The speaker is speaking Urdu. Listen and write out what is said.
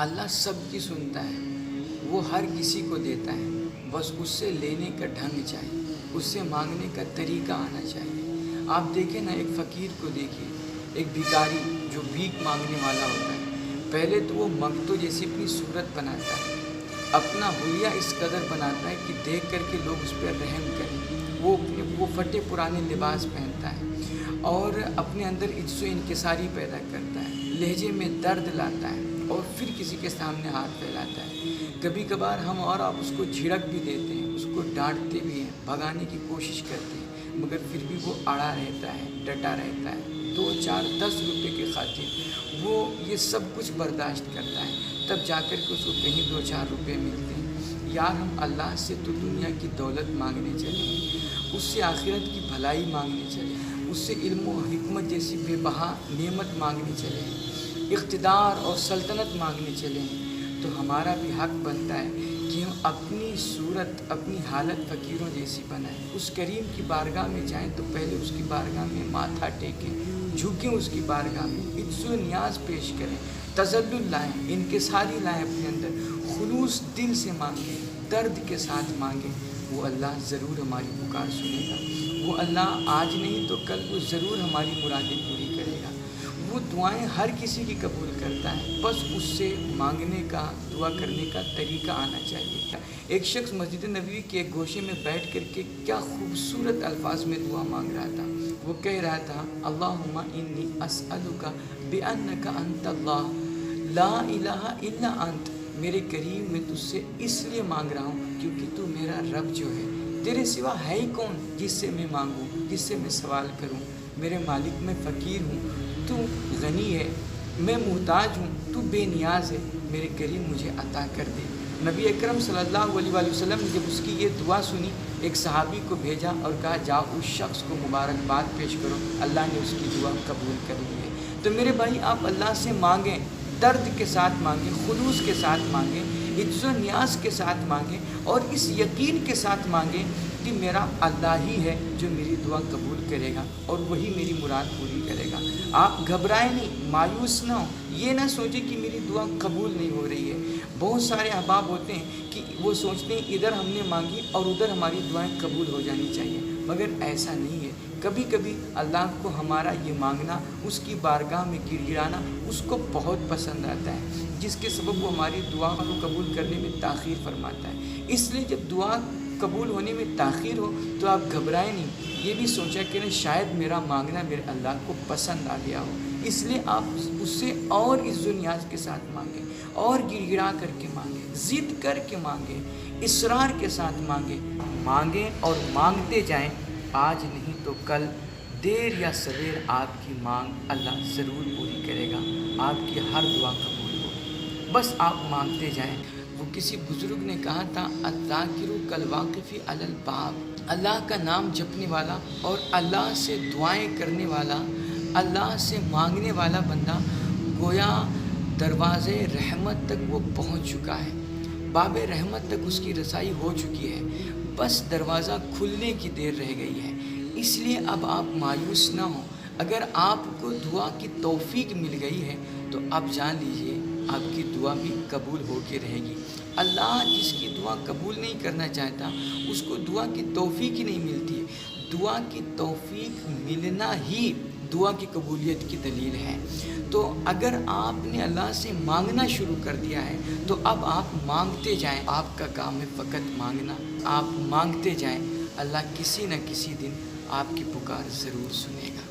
اللہ سب کی سنتا ہے، وہ ہر کسی کو دیتا ہے، بس اس سے لینے کا ڈھنگ چاہیے، اس سے مانگنے کا طریقہ آنا چاہیے۔ آپ دیکھیں نا، ایک فقیر کو دیکھیے، ایک بھکاری جو بھیک مانگنے والا ہوتا ہے، پہلے تو وہ منگتوں جیسی اپنی صورت بناتا ہے، اپنا حلیہ اس قدر بناتا ہے کہ دیکھ کر کے لوگ اس پر رحم کریں۔ وہ پھٹے پرانے لباس پہنتا ہے اور اپنے اندر عجز و انکساری پیدا کرتا ہے، لہجے میں درد لاتا ہے اور پھر کسی کے سامنے ہاتھ پھیلاتا ہے۔ کبھی کبھار ہم اور آپ اس کو جھڑک بھی دیتے ہیں، اس کو ڈانٹتے بھی ہیں، بھگانے کی کوشش کرتے ہیں، مگر پھر بھی وہ اڑا رہتا ہے، ڈٹا رہتا ہے۔ 2 4 10 روپے کے خاطر وہ یہ سب کچھ برداشت کرتا ہے، تب جا کر کے اس کو کہیں 2 4 روپے ملتے ہیں۔ یار، ہم اللہ سے تو دنیا کی دولت مانگنے چلے ہیں، اس سے آخرت کی بھلائی مانگنے چلے ہیں، اس سے علم و حکمت جیسی بے بہا نعمت مانگنے چلے ہیں، اقتدار اور سلطنت مانگنے چلے ہیں، تو ہمارا بھی حق بنتا ہے کہ ہم اپنی صورت، اپنی حالت فقیروں جیسی بنائیں۔ اس کریم کی بارگاہ میں جائیں تو پہلے اس کی بارگاہ میں ماتھا ٹیکیں، جھکیں، اس کی بارگاہ میں عجز و نیاز پیش کریں، تذلل لائیں، انکساری لائیں، اپنے اندر خلوص دل سے مانگیں، درد کے ساتھ مانگیں۔ وہ اللہ ضرور ہماری پکار سنے گا، وہ اللہ آج نہیں تو کل وہ ضرور ہماری مرادیں پوری کرے گا۔ وہ دعائیں ہر کسی کی قبول کرتا ہے، بس اس سے مانگنے کا، دعا کرنے کا طریقہ آنا چاہیے۔ ایک شخص مسجد نبوی کے ایک گوشے میں بیٹھ کر کے کیا خوبصورت الفاظ میں دعا مانگ رہا تھا۔ وہ کہہ رہا تھا، اللہم انی اسألک بانک انت اللہ لا الہ الا انت۔ میرے کریم، میں تجھ سے اس لیے مانگ رہا ہوں کیونکہ تو میرا رب جو ہے، تیرے سوا ہے ہی کون جس سے میں مانگوں، جس سے میں سوال کروں۔ میرے مالک، میں فقیر ہوں، تو غنی ہے، میں محتاج ہوں، تو بے نیاز ہے، میرے کریم مجھے عطا کر دے۔ نبی اکرم صلی اللہ علیہ وآلہ وسلم نے جب اس کی یہ دعا سنی، ایک صحابی کو بھیجا اور کہا، جاؤ اس شخص کو مبارکباد پیش کرو، اللہ نے اس کی دعا قبول کر لی ہے۔ تو میرے بھائی، آپ اللہ سے مانگیں، درد کے ساتھ مانگیں، خلوص کے ساتھ مانگیں، عجز و نیاز کے ساتھ مانگیں، اور اس یقین کے ساتھ مانگیں کہ میرا اللہ ہی ہے جو میری دعا قبول کرے گا اور وہی میری مراد پوری کرے گا۔ آپ گھبرائیں نہیں، مایوس نہ ہوں، یہ نہ سوچیں کہ میری دعا قبول نہیں ہو رہی ہے۔ بہت سارے احباب ہوتے ہیں کہ وہ سوچتے ہیں ادھر ہم نے مانگی اور ادھر ہماری دعائیں قبول ہو جانی چاہیے، مگر ایسا نہیں ہے۔ کبھی کبھی اللہ کو ہمارا یہ مانگنا، اس کی بارگاہ میں گڑ گڑانا اس کو بہت پسند آتا ہے، جس کے سبب وہ ہماری دعا کو قبول کرنے میں تاخیر فرماتا ہے۔ اس لیے جب دعا قبول ہونے میں تاخیر ہو تو آپ گھبرائیں نہیں، یہ بھی سوچا کہ شاید میرا مانگنا میرے اللہ کو پسند آ گیا ہو، اس لیے آپ اس سے اور عز و نیاز کے ساتھ مانگیں، اور گڑ گڑا کر کے مانگیں، ضد کر کے مانگیں، اصرار کے ساتھ مانگیں اور مانگتے جائیں۔ آج نہیں تو کل، دیر یا سویر آپ کی مانگ اللہ ضرور پوری کرے گا، آپ کی ہر دعا قبول ہوگی، بس آپ مانگتے جائیں۔ وہ کسی بزرگ نے کہا تھا، الذاکر کالواقف علی الباب، اللہ کا نام جپنے والا اور اللہ سے دعائیں کرنے والا، اللہ سے مانگنے والا بندہ گویا دروازے رحمت تک وہ پہنچ چکا ہے، باب رحمت تک اس کی رسائی ہو چکی ہے، بس دروازہ کھلنے کی دیر رہ گئی ہے۔ اس لیے اب آپ مایوس نہ ہوں، اگر آپ کو دعا کی توفیق مل گئی ہے تو اب جان لیجئے آپ کی دعا بھی قبول ہو کے رہے گی۔ اللہ جس کی دعا قبول نہیں کرنا چاہتا، اس کو دعا کی توفیق ہی نہیں ملتی ہے۔ دعا کی توفیق ملنا ہی دعا کی قبولیت کی دلیل ہے۔ تو اگر آپ نے اللہ سے مانگنا شروع کر دیا ہے تو اب آپ مانگتے جائیں، آپ کا کام ہے فقط مانگنا، آپ مانگتے جائیں، اللہ کسی نہ کسی دن آپ کی پکار ضرور سنے گا۔